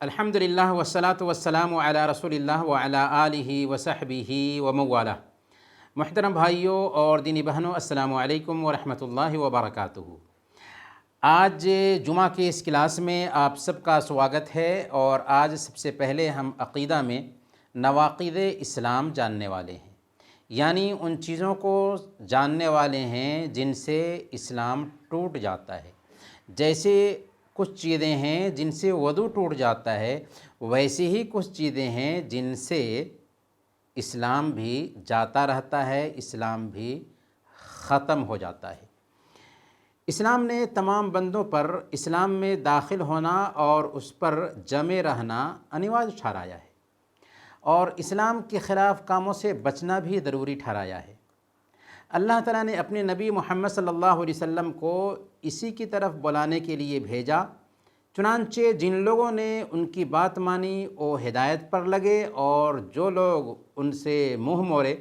الحمدللہ والصلاة والسلام علی رسول اللہ وعلی آلہ وصحبہ وموالا۔ محترم بھائیوں اور دینی بہنوں، السلام علیکم ورحمۃ اللہ وبرکاتہ۔ آج جمعہ کے اس کلاس میں آپ سب کا سواگت ہے، اور آج سب سے پہلے ہم عقیدہ میں نواقض اسلام جاننے والے ہیں، یعنی ان چیزوں کو جاننے والے ہیں جن سے اسلام ٹوٹ جاتا ہے۔ جیسے کچھ چیزیں ہیں جن سے وضو ٹوٹ جاتا ہے، ویسے ہی کچھ چیزیں ہیں جن سے اسلام بھی جاتا رہتا ہے، اسلام بھی ختم ہو جاتا ہے۔ اسلام نے تمام بندوں پر اسلام میں داخل ہونا اور اس پر جمے رہنا انواریہ ٹھہرایا ہے، اور اسلام کے خلاف کاموں سے بچنا بھی ضروری ٹھہرایا ہے۔ اللہ تعالیٰ نے اپنے نبی محمد صلی اللہ علیہ وسلم کو اسی کی طرف بلانے کے لیے بھیجا، چنانچہ جن لوگوں نے ان کی بات مانی وہ ہدایت پر لگے، اور جو لوگ ان سے منہ موڑے،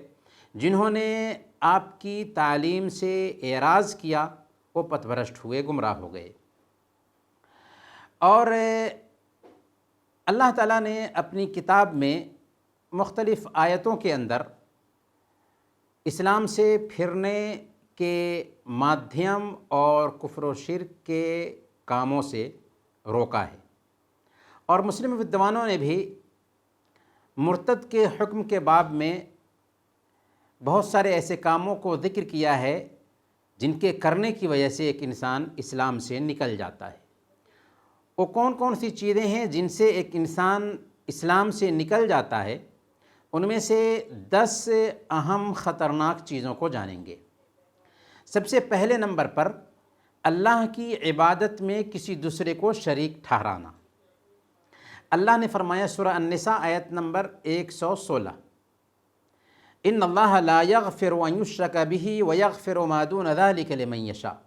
جنہوں نے آپ کی تعلیم سے اعراض کیا، وہ پتھ بھرشٹ ہوئے، گمراہ ہو گئے۔ اور اللہ تعالیٰ نے اپنی کتاب میں مختلف آیتوں کے اندر اسلام سے پھرنے کے مادھیم اور کفر و شرک کے کاموں سے روکا ہے، اور مسلم ودوانوں نے بھی مرتد کے حکم کے باب میں بہت سارے ایسے کاموں کو ذکر کیا ہے جن کے کرنے کی وجہ سے ایک انسان اسلام سے نکل جاتا ہے۔ وہ کون کون سی چیزیں ہیں جن سے ایک انسان اسلام سے نکل جاتا ہے؟ ان میں سے 10 اہم خطرناک چیزوں کو جانیں گے۔ سب سے پہلے نمبر پر اللہ کی عبادت میں کسی دوسرے کو شریک ٹھہرانا۔ اللہ نے فرمایا سورہ النساء آیت نمبر 116، ان اللہ لا یغفر ان یشرک بہ ویغفر ما دون ذلک لمن یشاء۔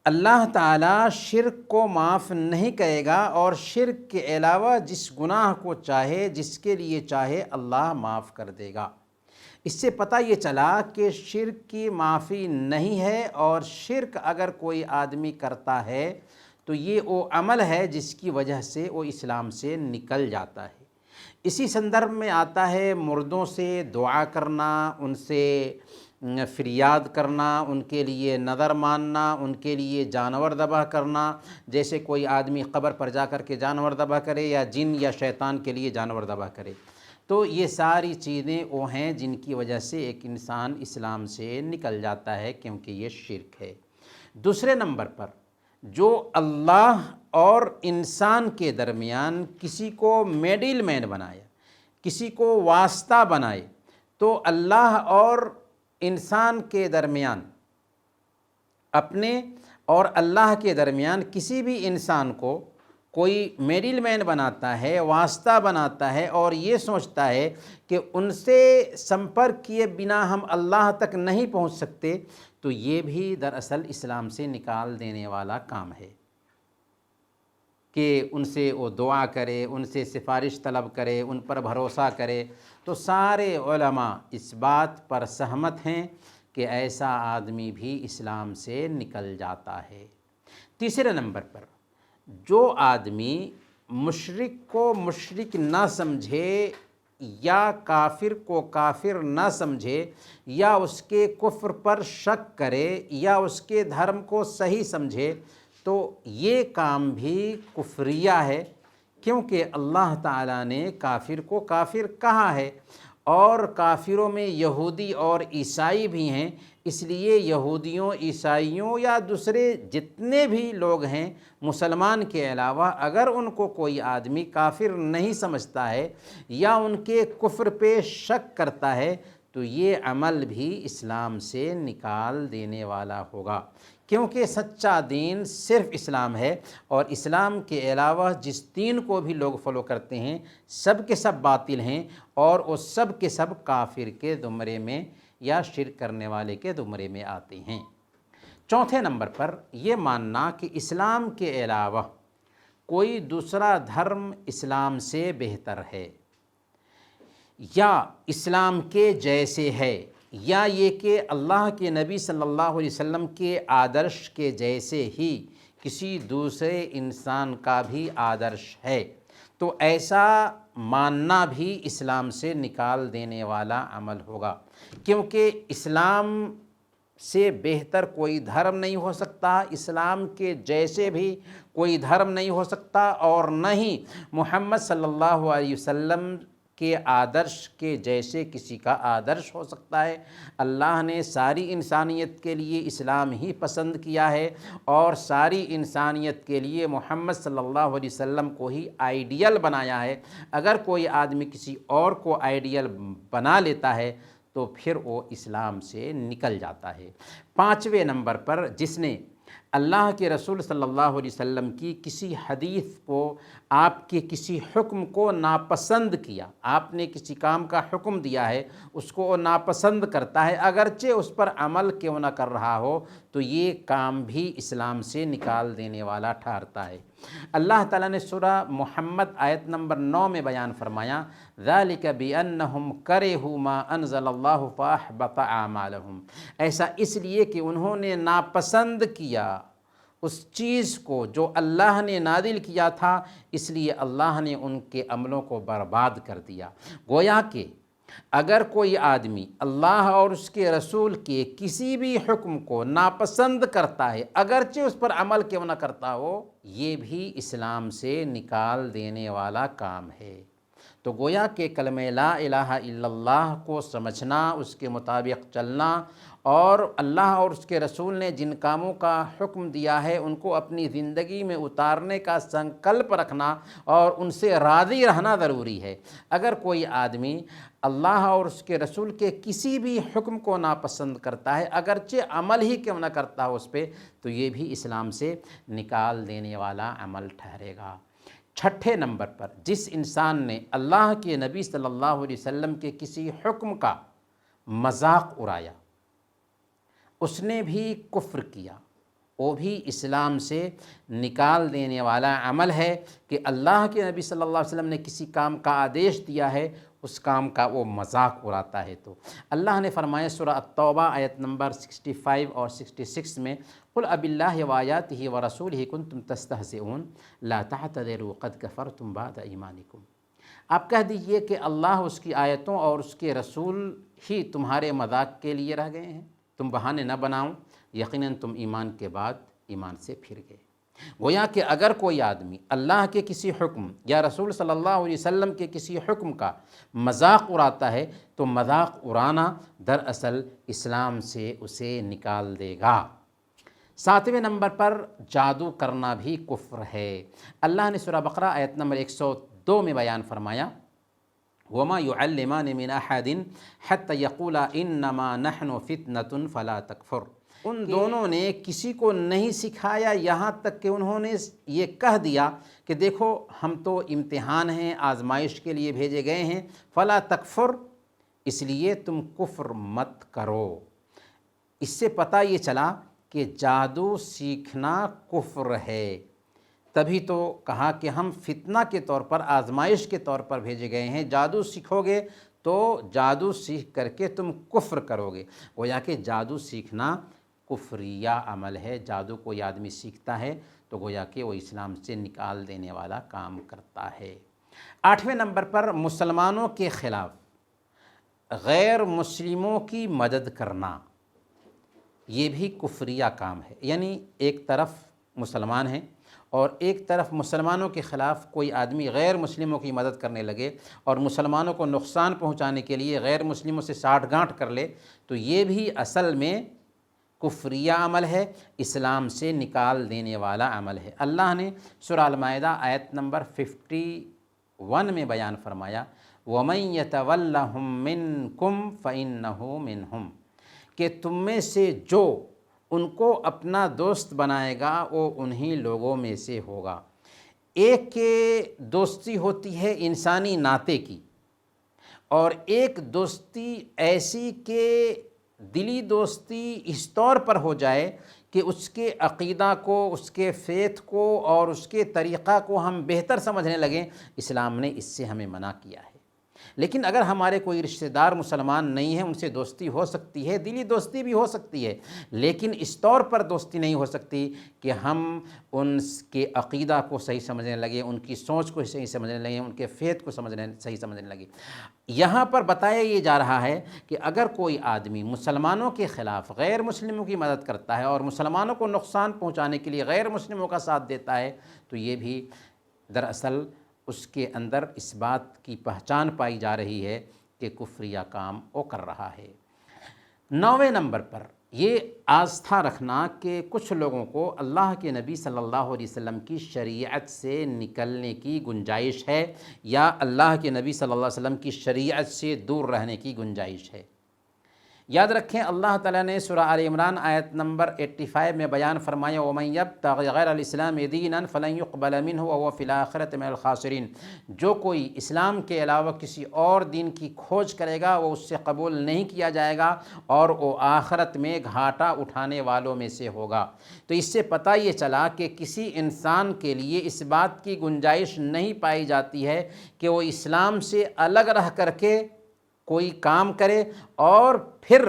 اللہ تعالیٰ شرک کو معاف نہیں کرے گا، اور شرک کے علاوہ جس گناہ کو چاہے، جس کے لیے چاہے، اللہ معاف کر دے گا۔ اس سے پتہ یہ چلا کہ شرک کی معافی نہیں ہے، اور شرک اگر کوئی آدمی کرتا ہے تو یہ وہ عمل ہے جس کی وجہ سے وہ اسلام سے نکل جاتا ہے۔ اسی سندرب میں آتا ہے مردوں سے دعا کرنا، ان سے فریاد کرنا، ان کے لیے نظر ماننا، ان کے لیے جانور ذبح کرنا، جیسے کوئی آدمی قبر پر جا کر کے جانور ذبح کرے، یا جن یا شیطان کے لیے جانور ذبح کرے۔ تو یہ ساری چیزیں وہ ہیں جن کی وجہ سے ایک انسان اسلام سے نکل جاتا ہے، کیونکہ یہ شرک ہے۔ دوسرے نمبر پر جو اللہ اور انسان کے درمیان کسی کو میڈل مین بنائے، کسی کو واسطہ بنائے، تو اللہ اور انسان کے درمیان، اپنے اور اللہ کے درمیان کسی بھی انسان کو کوئی میڈل مین بناتا ہے، واسطہ بناتا ہے، اور یہ سوچتا ہے کہ ان سے سمپرک کیے بنا ہم اللہ تک نہیں پہنچ سکتے، تو یہ بھی دراصل اسلام سے نکال دینے والا کام ہے کہ ان سے وہ دعا کرے، ان سے سفارش طلب کرے، ان پر بھروسہ کرے۔ تو سارے علماء اس بات پر سہمت ہیں کہ ایسا آدمی بھی اسلام سے نکل جاتا ہے۔ تیسرے نمبر پر جو آدمی مشرک کو مشرک نہ سمجھے، یا کافر کو کافر نہ سمجھے، یا اس کے کفر پر شک کرے، یا اس کے دھرم کو صحیح سمجھے، تو یہ کام بھی کفریہ ہے، کیونکہ اللہ تعالیٰ نے کافر کو کافر کہا ہے، اور کافروں میں یہودی اور عیسائی بھی ہیں۔ اس لیے یہودیوں، عیسائیوں یا دوسرے جتنے بھی لوگ ہیں مسلمان کے علاوہ، اگر ان کو کوئی آدمی کافر نہیں سمجھتا ہے یا ان کے کفر پہ شک کرتا ہے، تو یہ عمل بھی اسلام سے نکال دینے والا ہوگا، کیونکہ سچا دین صرف اسلام ہے، اور اسلام کے علاوہ جس دین کو بھی لوگ فالو کرتے ہیں سب کے سب باطل ہیں، اور وہ سب کے سب کافر کے زمرے میں یا شرک کرنے والے کے زمرے میں آتے ہیں۔ چوتھے نمبر پر یہ ماننا کہ اسلام کے علاوہ کوئی دوسرا دھرم اسلام سے بہتر ہے، یا اسلام کے جیسے ہے، یا یہ کہ اللہ کے نبی صلی اللہ علیہ وسلم کے آدرش کے جیسے ہی کسی دوسرے انسان کا بھی آدرش ہے، تو ایسا ماننا بھی اسلام سے نکال دینے والا عمل ہوگا، کیونکہ اسلام سے بہتر کوئی دھرم نہیں ہو سکتا، اسلام کے جیسے بھی کوئی دھرم نہیں ہو سکتا، اور نہ ہی محمد صلی اللہ علیہ وسلم کے آدرش کے جیسے کسی کا آدرش ہو سکتا ہے۔ اللہ نے ساری انسانیت کے لیے اسلام ہی پسند کیا ہے، اور ساری انسانیت کے لیے محمد صلی اللہ علیہ وسلم کو ہی آئیڈیل بنایا ہے۔ اگر کوئی آدمی کسی اور کو آئیڈیل بنا لیتا ہے تو پھر وہ اسلام سے نکل جاتا ہے۔ 5ویں نمبر پر، جس نے اللہ کے رسول صلی اللہ علیہ وسلم کی کسی حدیث کو، آپ کے کسی حکم کو ناپسند کیا، آپ نے کسی کام کا حکم دیا ہے، اس کو وہ ناپسند کرتا ہے، اگرچہ اس پر عمل کیوں نہ کر رہا ہو، تو یہ کام بھی اسلام سے نکال دینے والا ٹھہرتا ہے۔ اللہ تعالیٰ نے سورہ محمد آیت نمبر 9 میں بیان فرمایا، ذَلِكَ بِأَنَّهُمْ كَرِهُوا مَا أَنزَلَ اللَّهُ فَأَحْبَطَ أَعْمَالَهُمْ، ایسا اس لیے کہ انہوں نے ناپسند کیا اس چیز کو جو اللہ نے نازل کیا تھا، اس لیے اللہ نے ان کے عملوں کو برباد کر دیا۔ گویا کہ اگر کوئی آدمی اللہ اور اس کے رسول کے کسی بھی حکم کو ناپسند کرتا ہے، اگرچہ اس پر عمل کیوں نہ کرتا ہو، یہ بھی اسلام سے نکال دینے والا کام ہے۔ تو گویا کہ کلمہ لا الہ الا اللہ کو سمجھنا، اس کے مطابق چلنا، اور اللہ اور اس کے رسول نے جن کاموں کا حکم دیا ہے ان کو اپنی زندگی میں اتارنے کا سنکلپ رکھنا اور ان سے راضی رہنا ضروری ہے۔ اگر کوئی آدمی اللہ اور اس کے رسول کے کسی بھی حکم کو ناپسند کرتا ہے، اگرچہ عمل ہی کیوں نہ کرتا ہو اس پہ، تو یہ بھی اسلام سے نکال دینے والا عمل ٹھہرے گا۔ 6 نمبر پر، جس انسان نے اللہ کے نبی صلی اللہ علیہ وسلم کے کسی حکم کا مذاق اڑایا، اس نے بھی کفر کیا، وہ بھی اسلام سے نکال دینے والا عمل ہے کہ اللہ کے نبی صلی اللہ علیہ وسلم نے کسی کام کا آدیش دیا ہے، اس کام کا وہ مذاق اڑاتا ہے۔ تو اللہ نے فرمایا سورہ التوبہ آیت نمبر 65 اور 66 میں، قُلْ أَبِاللَّهِ وَآيَاتِهِ وَرَسُولِهِ كُنْتُمْ تَسْتَهْزِئُونَ لَا تَعْتَذِرُوا قَدْ كَفَرْتُمْ بَعْدَ إِيمَانِكُمْ، آپ کہہ دیجئے کہ اللہ، اس کی آیتوں اور اس کے رسول ہی تمہارے مذاق کے لیے رہ گئے ہیں، تم بہانے نہ بناؤ، یقیناً تم ایمان کے بعد ایمان سے پھر گئے۔ گویا کہ اگر کوئی آدمی اللہ کے کسی حکم یا رسول صلی اللہ علیہ وسلم کے کسی حکم کا مذاق اڑاتا ہے، تو مذاق اڑانا دراصل اسلام سے اسے نکال دے گا۔ 7ویں نمبر پر، جادو کرنا بھی کفر ہے۔ اللہ نے سورہ بقرہ آیت نمبر 102 میں بیان فرمایا، وَمَا يُعَلِّمَانِ مِنْ أَحَدٍ حَتَّى يَقُولَا إِنَّمَا نَحْنُ فِتْنَةٌ فَلَا تَكْفُرْ، ان دونوں نے کسی کو نہیں سکھایا یہاں تک کہ انہوں نے یہ کہہ دیا کہ دیکھو ہم تو امتحان ہیں، آزمائش کے لیے بھیجے گئے ہیں، فلا تکفر، اس لیے تم کفر مت کرو۔ اس سے پتہ یہ چلا کہ جادو سیکھنا کفر ہے، تبھی تو کہا کہ ہم فتنہ کے طور پر، آزمائش کے طور پر بھیجے گئے ہیں، جادو سیکھو گے تو جادو سیکھ کر کے تم کفر کرو گے۔ گویا کہ جادو سیکھنا کفریہ عمل ہے، جادو کوئی آدمی سیکھتا ہے تو گویا کہ وہ اسلام سے نکال دینے والا کام کرتا ہے۔ 8ویں نمبر پر، مسلمانوں کے خلاف غیر مسلموں کی مدد کرنا، یہ بھی کفریہ کام ہے۔ یعنی ایک طرف مسلمان ہیں اور ایک طرف مسلمانوں کے خلاف کوئی آدمی غیر مسلموں کی مدد کرنے لگے اور مسلمانوں کو نقصان پہنچانے کے لیے غیر مسلموں سے ساٹھ گانٹھ کر لے، تو یہ بھی اصل میں کفریہ عمل ہے، اسلام سے نکال دینے والا عمل ہے۔ اللہ نے سورہ المائدہ آیت نمبر 51 میں بیان فرمایا، وَمَن يَتَوَلَّهُم مِّنكُمْ فَإِنَّهُ مِنْهُمْ، کہ تم میں سے جو ان کو اپنا دوست بنائے گا وہ انہی لوگوں میں سے ہوگا۔ ایک کے دوستی ہوتی ہے انسانی ناطے کی، اور ایک دوستی ایسی کہ دلی دوستی اس طور پر ہو جائے کہ اس کے عقیدہ کو، اس کے فیتھ کو اور اس کے طریقہ کو ہم بہتر سمجھنے لگیں، اسلام نے اس سے ہمیں منع کیا ہے۔ لیکن اگر ہمارے کوئی رشتہ دار مسلمان نہیں ہیں، ان سے دوستی ہو سکتی ہے، دلی دوستی بھی ہو سکتی ہے، لیکن اس طور پر دوستی نہیں ہو سکتی کہ ہم ان کے عقیدہ کو صحیح سمجھنے لگے، ان کی سوچ کو صحیح سمجھنے لگے، ان کے فیت کو صحیح سمجھنے لگے۔ یہاں پر بتایا یہ جا رہا ہے کہ اگر کوئی آدمی مسلمانوں کے خلاف غیر مسلموں کی مدد کرتا ہے اور مسلمانوں کو نقصان پہنچانے کے لیے غیر مسلموں کا ساتھ دیتا ہے، تو یہ بھی دراصل اس کے اندر اس بات کی پہچان پائی جا رہی ہے کہ کفریہ کام وہ کر رہا ہے۔ 9ویں نمبر پر یہ آستھا رکھنا کہ کچھ لوگوں کو اللہ کے نبی صلی اللہ علیہ وسلم کی شریعت سے نکلنے کی گنجائش ہے، یا اللہ کے نبی صلی اللہ علیہ وسلم کی شریعت سے دور رہنے کی گنجائش ہے۔ یاد رکھیں اللہ تعالیٰ نے سورہ آل عمران آیت نمبر 85 میں بیان فرمایا وَمَن يَبْتَغِ غَيْرَ الْإِسْلَامِ دِينًا فَلَن يُقْبَلَ مِنْهُ وَهُوَ فِي الْآخِرَةِ مِنَ الْخَاسِرِينَ، جو کوئی اسلام کے علاوہ کسی اور دین کی کھوج کرے گا وہ اس سے قبول نہیں کیا جائے گا اور وہ آخرت میں گھاٹا اٹھانے والوں میں سے ہوگا۔ تو اس سے پتہ یہ چلا کہ کسی انسان کے لیے اس بات کی گنجائش نہیں پائی جاتی ہے کہ وہ اسلام سے الگ رہ کر کے کوئی کام کرے، اور پھر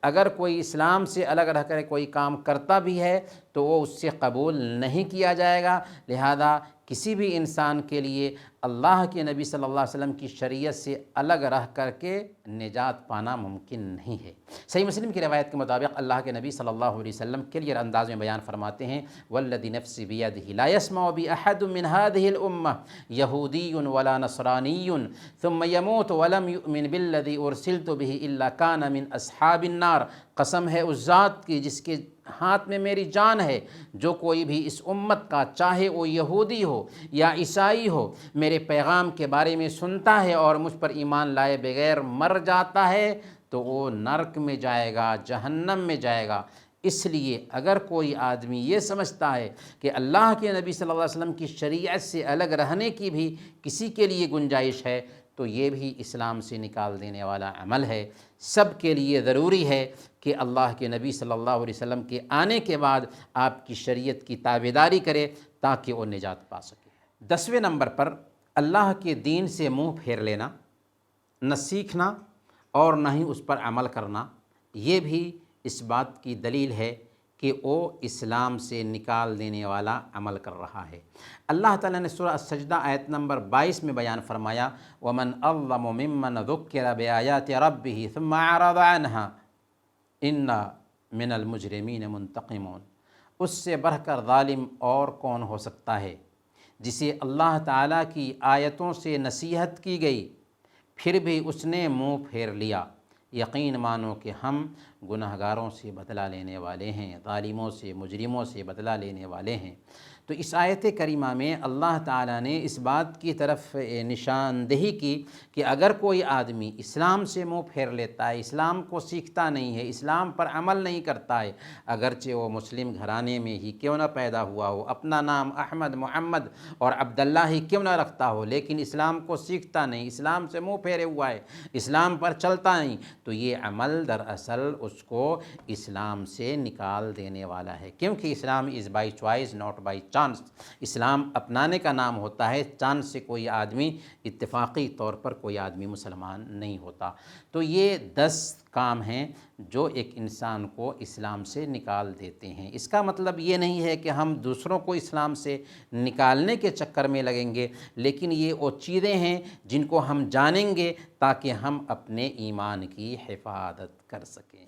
اگر کوئی اسلام سے الگ رہ کر کوئی کام کرتا بھی ہے تو وہ اس سے قبول نہیں کیا جائے گا۔ لہذا کسی بھی انسان کے لیے اللہ کے نبی صلی اللہ علیہ وسلم کی شریعت سے الگ رہ کر کے نجات پانا ممکن نہیں ہے۔ صحیح مسلم کی روایت کے مطابق اللہ کے نبی صلی اللہ علیہ وسلم کلیئر انداز میں بیان فرماتے ہیں والذی نفسی بیدہ لا یسمع بأحد من هذه الأمة یہودی ولا نصرانی ثم يموت ولم يؤمن بالذی ارسلت به الا كان من اصحاب النار، قسم ہے اس ذات کی جس کے ہاتھ میں میری جان ہے، جو کوئی بھی اس امت کا چاہے وہ یہودی ہو یا عیسائی ہو میرے پیغام کے بارے میں سنتا ہے اور مجھ پر ایمان لائے بغیر مر جاتا ہے تو وہ نرک میں جائے گا، جہنم میں جائے گا۔ اس لیے اگر کوئی آدمی یہ سمجھتا ہے کہ اللہ کے نبی صلی اللہ علیہ وسلم کی شریعت سے الگ رہنے کی بھی کسی کے لیے گنجائش ہے تو یہ بھی اسلام سے نکال دینے والا عمل ہے۔ سب کے لیے ضروری ہے کہ اللہ کے نبی صلی اللہ علیہ وسلم کے آنے کے بعد آپ کی شریعت کی تابعداری کرے تاکہ وہ نجات پا سکے۔ 10ویں نمبر پر اللہ کے دین سے منہ پھیر لینا، نہ سیکھنا اور نہ ہی اس پر عمل کرنا، یہ بھی اس بات کی دلیل ہے کہ وہ اسلام سے نکال دینے والا عمل کر رہا ہے۔ اللہ تعالیٰ نے سورہ السجدہ آیت نمبر 22 میں بیان فرمایا وَمَنْ أَظْلَمُ مِمَّنْ ذُكِّرَ بِآيَاتِ رَبِّهِ ثُمَّ أَعْرَضَ عَنْهَا إِنَّا مِنَ الْمُجْرِمِينَ مُنْتَقِمُونَ، اس سے بڑھ کر ظالم اور کون ہو سکتا ہے جسے اللہ تعالیٰ کی آیتوں سے نصیحت کی گئی پھر بھی اس نے منہ پھیر لیا، یقین مانو کہ ہم گناہگاروں سے بدلہ لینے والے ہیں، ظالموں سے مجرموں سے بدلہ لینے والے ہیں۔ تو اس آیت کریمہ میں اللہ تعالیٰ نے اس بات کی طرف نشاندہی کی کہ اگر کوئی آدمی اسلام سے منہ پھیر لیتا ہے، اسلام کو سیکھتا نہیں ہے، اسلام پر عمل نہیں کرتا ہے، اگرچہ وہ مسلم گھرانے میں ہی کیوں نہ پیدا ہوا ہو، اپنا نام احمد محمد اور عبداللہ ہی کیوں نہ رکھتا ہو، لیکن اسلام کو سیکھتا نہیں، اسلام سے منہ پھیرے ہوا ہے، اسلام پر چلتا نہیں، تو یہ عمل دراصل اس کو اسلام سے نکال دینے والا ہے، کیونکہ Islam is by choice not by chance. Islam اپنانے کا نام ہوتا ہے، چانس سے کوئی آدمی اتفاقی طور پر کوئی آدمی مسلمان نہیں ہوتا۔ تو یہ 10 کام ہیں جو ایک انسان کو اسلام سے نکال دیتے ہیں۔ اس کا مطلب یہ نہیں ہے کہ ہم دوسروں کو اسلام سے نکالنے کے چکر میں لگیں گے، لیکن یہ وہ چیزیں ہیں جن کو ہم جانیں گے تاکہ ہم اپنے ایمان کی حفاظت کر سکیں۔